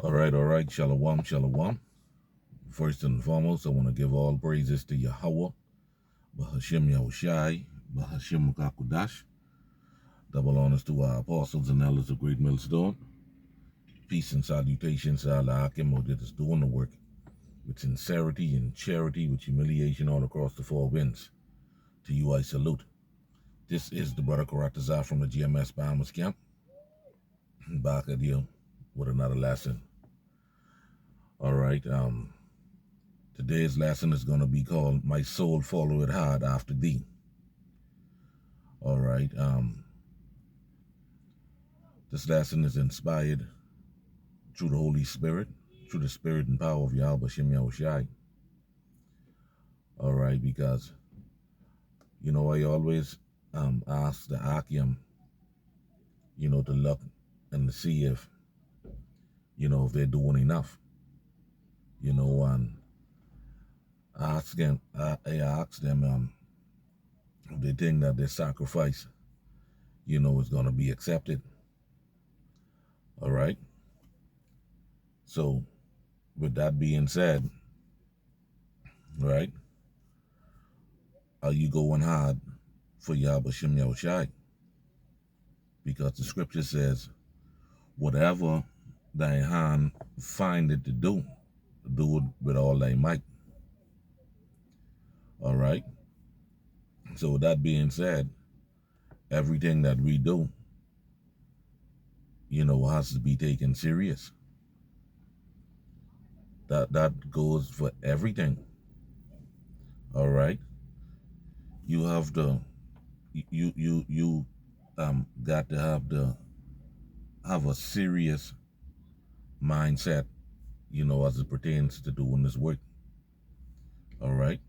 All right. Shalom, shalom. First and foremost, I want to give all praises to Yahweh, Bahashim Yahushai, Bahashim Makakudash. Double honors to our apostles and elders of Great Millstone. Peace and salutations to Allah Hakim, who did us doing the work with sincerity and charity, with humiliation all across the four winds. To you I salute. This is the brother Karatazar from the GMS Bahamas camp. Back at you with another lesson. All right. Today's lesson is going to be called My Soul Followeth Hard After Thee. All right. This lesson is inspired through the Holy Spirit, through the spirit and power of Yahweh Shem Yahushai. All right, because, I always ask the Akim, to look and to see if, if they're doing enough, and I ask them, if they think that their sacrifice, is going to be accepted. All right. So, with that being said, right, are you going hard for Yahweh Shem Yahushai? Because the scripture says, whatever thy hand findeth to do it with all thy might. All right. So with that being said, everything that we do, has to be taken serious. That goes for everything. All right. You have to you got to have a serious mindset, as it pertains to doing this work. All right.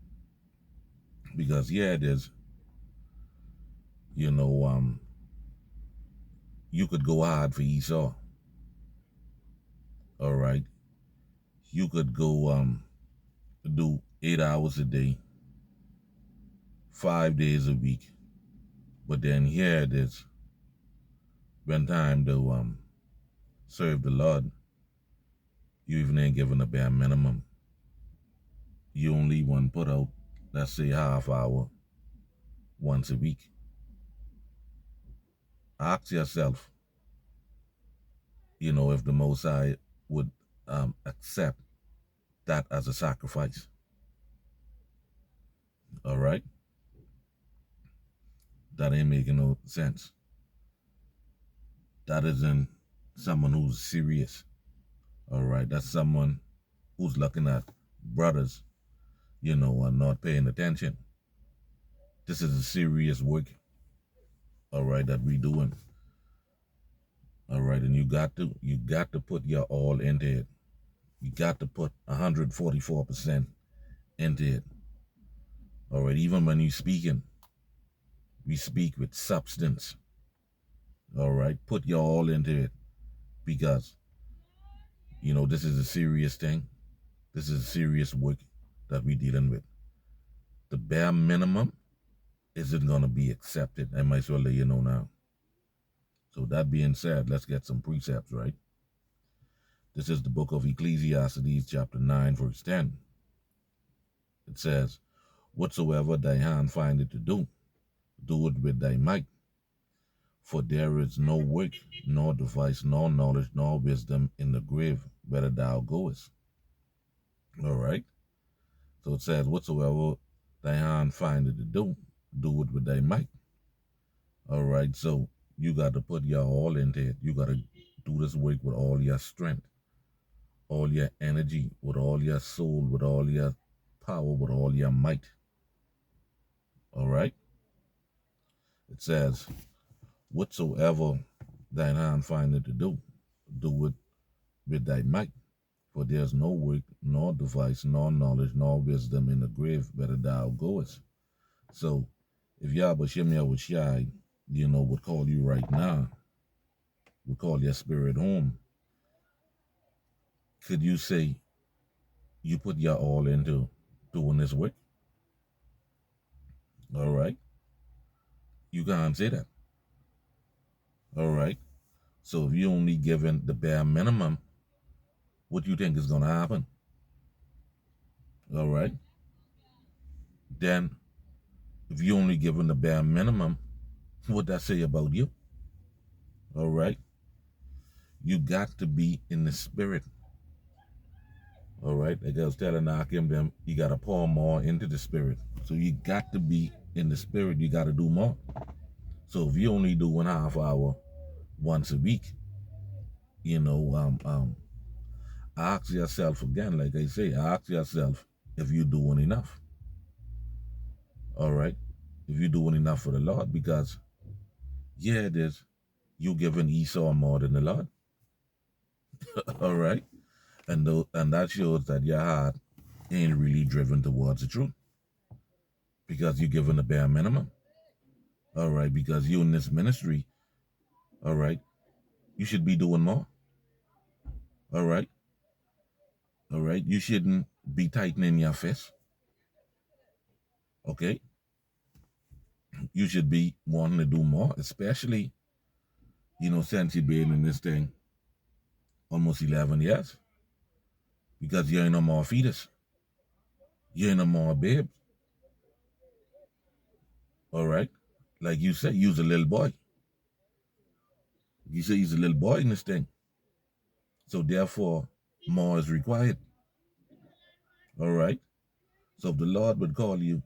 Because it is, you could go hard for Esau. All right. You could go do 8 hours a day, 5 days a week. But then here it is, when time to serve the Lord, you even ain't given a bare minimum. You only want to put out, let's say, half hour once a week. Ask yourself, if the Most High would accept that as a sacrifice. All right? That ain't making no sense. That isn't someone who's serious. All right? That's someone who's looking at brothers, and not paying attention. This is a serious work, all right, that we doing. All right, and you got to put your all into it. You got to put 144% into it. All right, even when you speaking, we speak with substance. All right, put your all into it, because this is a serious thing. This is a serious work that we dealing with. The bare minimum isn't gonna be accepted. I might as well let you know now. So that being said, let's get some precepts, right? This is the book of Ecclesiastes, chapter 9, verse 10. It says, whatsoever thy hand findeth to do it with thy might. For there is no work, nor device, nor knowledge, nor wisdom in the grave, whither thou goest. All right? So it says, whatsoever thy hand findeth to do it with thy might. All right? So you got to put your all into it. You got to do this work with all your strength, all your energy, with all your soul, with all your power, with all your might. All right? It says, whatsoever thine hand findeth to do it with thy might. For there's no work, nor device, nor knowledge, nor wisdom in the grave, whither thou goest. So, if Yahweh Shem Yahushai, would call you right now, would call your spirit home, could you say you put your all into doing this work? All right. You can't say that. All right. So if you only given the bare minimum, what you think is going to happen. All right. Then, if you only given the bare minimum, what that say about you? All right. You got to be in the spirit. All right. Like I was telling Akim, them, you got to pour more into the spirit. So you got to be in the spirit. You got to do more. So if you only do 1/2 hour once a week, you know, ask yourself again, like I say, ask yourself if you're doing enough. All right. If you're doing enough for the Lord, because yeah, it is. You giving Esau more than the Lord. All right. And that shows that your heart ain't really driven towards the truth. Because you're giving the bare minimum. All right. Because you in this ministry, all right, you should be doing more. All right. All right. You shouldn't be tightening your fist. Okay. You should be wanting to do more, especially, since you've been in this thing almost 11 years. Because you ain't no more fetus. You ain't no more babes. All right. Like you said, you's a little boy. You say he's a little boy in this thing. So therefore, more is required. All right. So if the Lord would call you,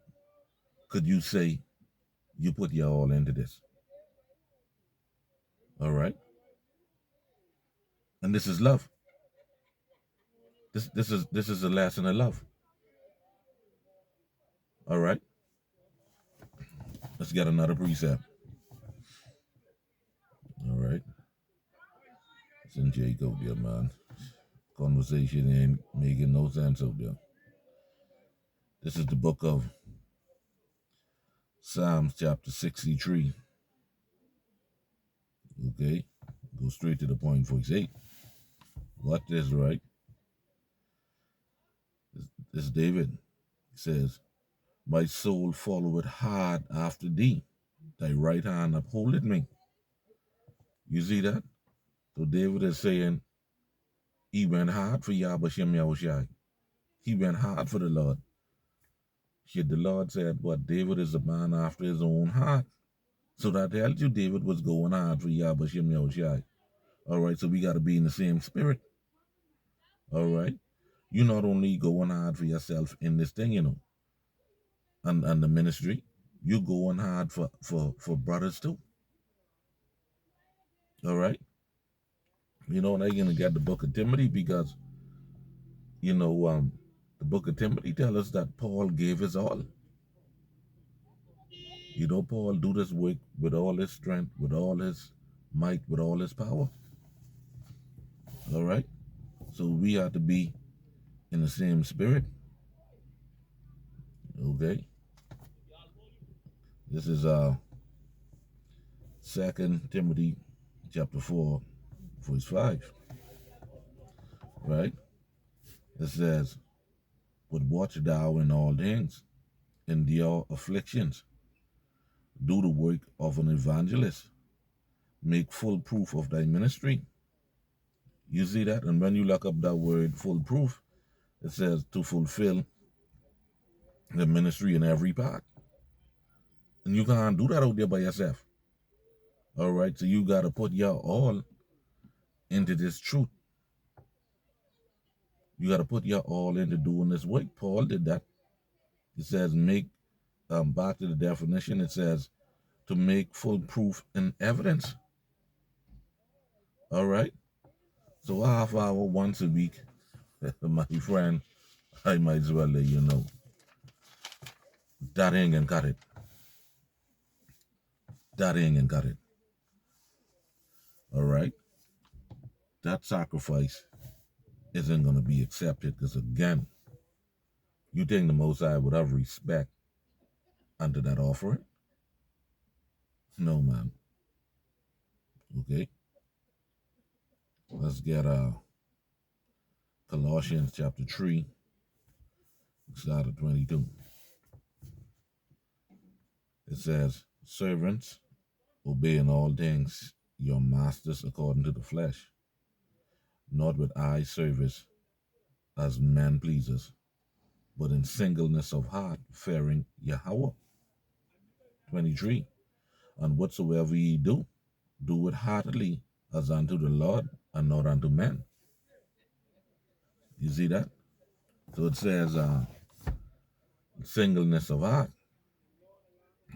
could you say you put your all into this? All right. And this is love. This is a lesson of love. All right. Let's get another precept. All right. It's in Jacob there, man. Conversation ain't making no sense out there. This is the book of Psalms chapter 63. Okay. Go straight to the point, folks. Hey, what is right? This David. He says, my soul followeth hard after thee. Thy right hand upholdeth me. You see that? So David is saying he went hard for Yahweh Yahushai. He went hard for the Lord. Yet the Lord said, but David is a man after his own heart. So that tells you David was going hard for Yahweh Yahushai. All right, so we got to be in the same spirit. All right. You're not only going hard for yourself in this thing, and the ministry, you going hard for brothers too. All right. And I'm going to get the book of Timothy because, the book of Timothy tells us that Paul gave his all. Paul do this work with all his strength, with all his might, with all his power. All right. So we have to be in the same spirit. Okay. This is 2 Timothy chapter 4, verse 5. Right? It says, but watch thou in all things, endure afflictions, do the work of an evangelist, make full proof of thy ministry. You see that? And when you look up that word full proof, it says to fulfill the ministry in every part. And you can't do that out there by yourself. All right? So you got to put your all into this truth. You got to put your all into doing this work. Paul did that. It says make, back to the definition, it says to make full proof and evidence. All right? So a half hour once a week, my friend, I might as well let you know. That ain't gonna cut it. That ain't gonna cut it. All right? That sacrifice isn't gonna be accepted because, again, you think the Most High would have respect under that offering? No, man. Okay? Let's get Colossians chapter 3, start at 22. It says, servants, obey in all things your masters according to the flesh, not with eye service as man pleasers, but in singleness of heart, fearing Yahweh. 23. And whatsoever ye do, do it heartily as unto the Lord and not unto men. You see that? So it says singleness of heart.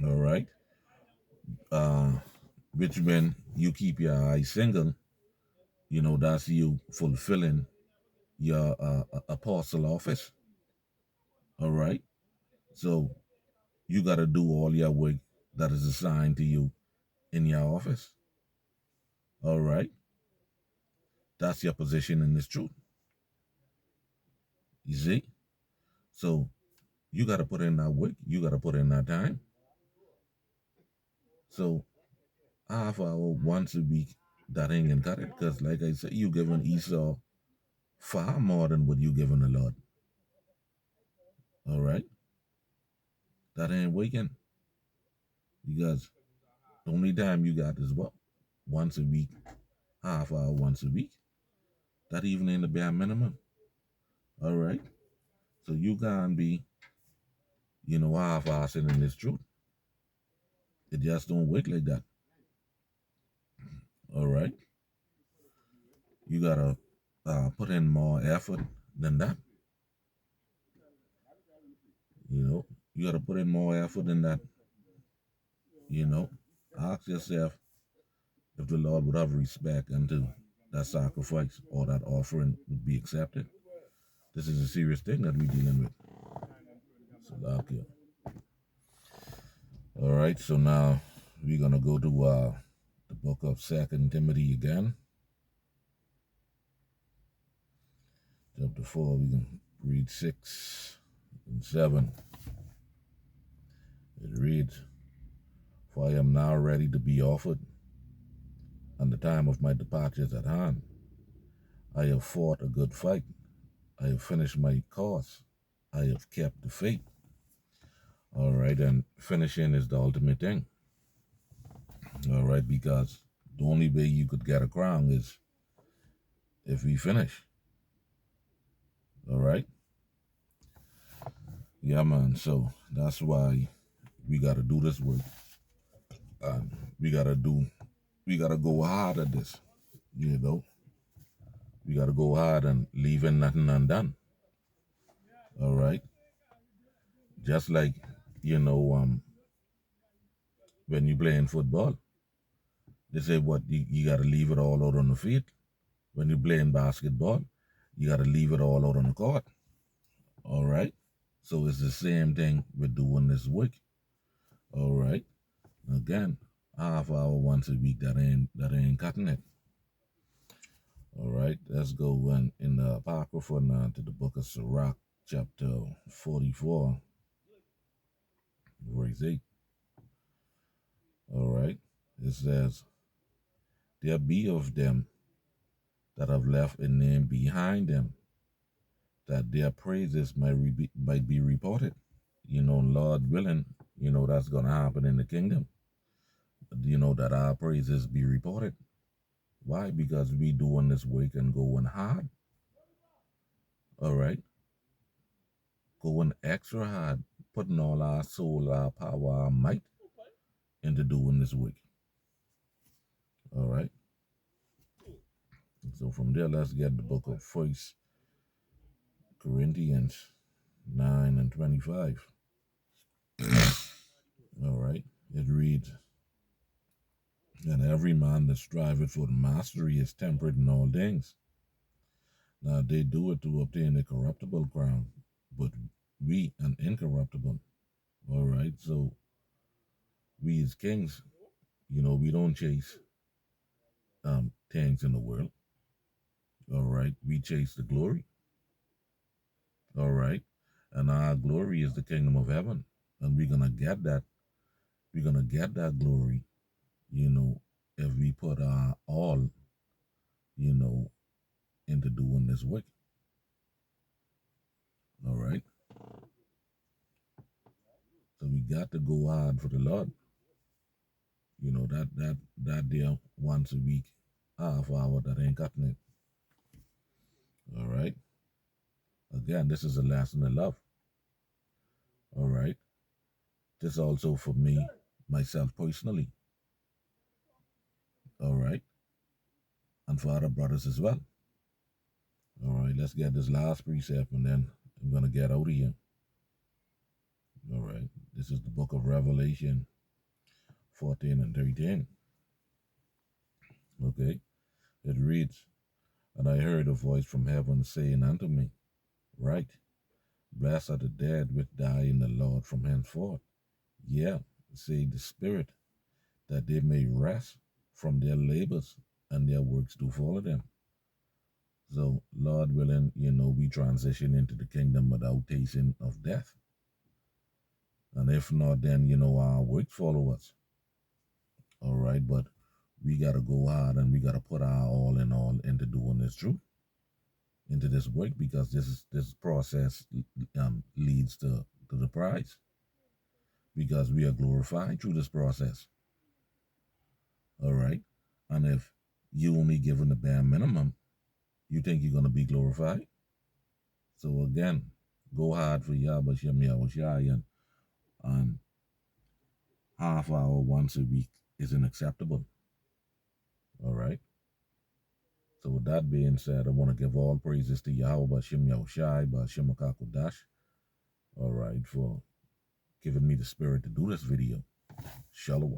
All right. Uh, which when you keep your eyes single, that's you fulfilling your apostle office. All right. So you got to do all your work that is assigned to you in your office. All right. That's your position in this truth. You see? So you got to put in that work. You got to put in that time. So half hour once a week, that ain't gonna cut it. Because like I said, you giving Esau far more than what you giving the Lord. All right? That ain't working. Because the only time you got is what? Once a week, half hour once a week. That even ain't the bare minimum. All right? So you can't be, half-assing in this truth. It just don't work like that. All right? You gotta put in more effort than that. You gotta put in more effort than that. Ask yourself if the Lord would have respect unto that sacrifice or that offering would be accepted. This is a serious thing that we're dealing with. So, all right, so now we're going to go to the book of 2 Timothy again. Chapter 4, we can read 6 and 7. It reads, For I am now ready to be offered, and the time of my departure is at hand. I have fought a good fight. I have finished my course. I have kept the faith. All right, and finishing is the ultimate thing. All right, because the only way you could get a crown is if we finish. All right? Yeah, man. So that's why we got to do this work. We got to go hard at this. We got to go hard and leaving nothing undone. All right? Just like, when you playing football, they say what, you got to leave it all out on the field. When you playing basketball, you got to leave it all out on the court. All right? So it's the same thing with doing this work. All right? Again, half hour once a week, that ain't cutting it. All right, let's go in the Apocrypha now to the book of Sirach, chapter 44, verse 8. All right, it says, There be of them that have left a name behind them, that their praises might be reported. Lord willing, that's going to happen in the kingdom. That our praises be reported. Why? Because we doing this work and going hard. All right. Going extra hard, putting all our soul, our power, our might into doing this work. All right. So from there, let's get the book of 1 Corinthians 9 and 25. All right. It reads, And every man that striveth for the mastery is temperate in all things. Now they do it to obtain a corruptible crown, but we an incorruptible. All right. So we as kings, we don't chase things in the world. All right. We chase the glory. All right. And our glory is the kingdom of heaven. And we're going to get that. We're going to get that glory, if we put our all, into doing this work. All right. So we got to go hard for the Lord. That there once a week, half hour, that ain't cutting it. All right. again, this is a lesson in love. All right. This also for me, myself personally. All right. And for other brothers as well. All right. Let's get this last precept and then I'm going to get out of here. All right. This is the book of Revelation 14 and 13. Okay. It reads, "And I heard a voice from heaven saying unto me, Write, blessed are the dead which die in the Lord from henceforth. Yeah, say the Spirit, that they may rest from their labors and their works do follow them." So, Lord willing, we transition into the kingdom without tasting of death. And if not, then, our works follow us. All right, but we got to go hard and we got to put our all in all into doing this truth, into this work, because this process leads to the prize, because we are glorified through this process. All right. And if you only given the bare minimum, you think you're going to be glorified? So again, go hard for Yabashim Yahushai, and half hour once a week isn't acceptable. All right. So with that being said, I want to give all praises to Yahweh Bashim Yahushai, Bashim Akakudash. All right, for giving me the spirit to do this video. Shalom.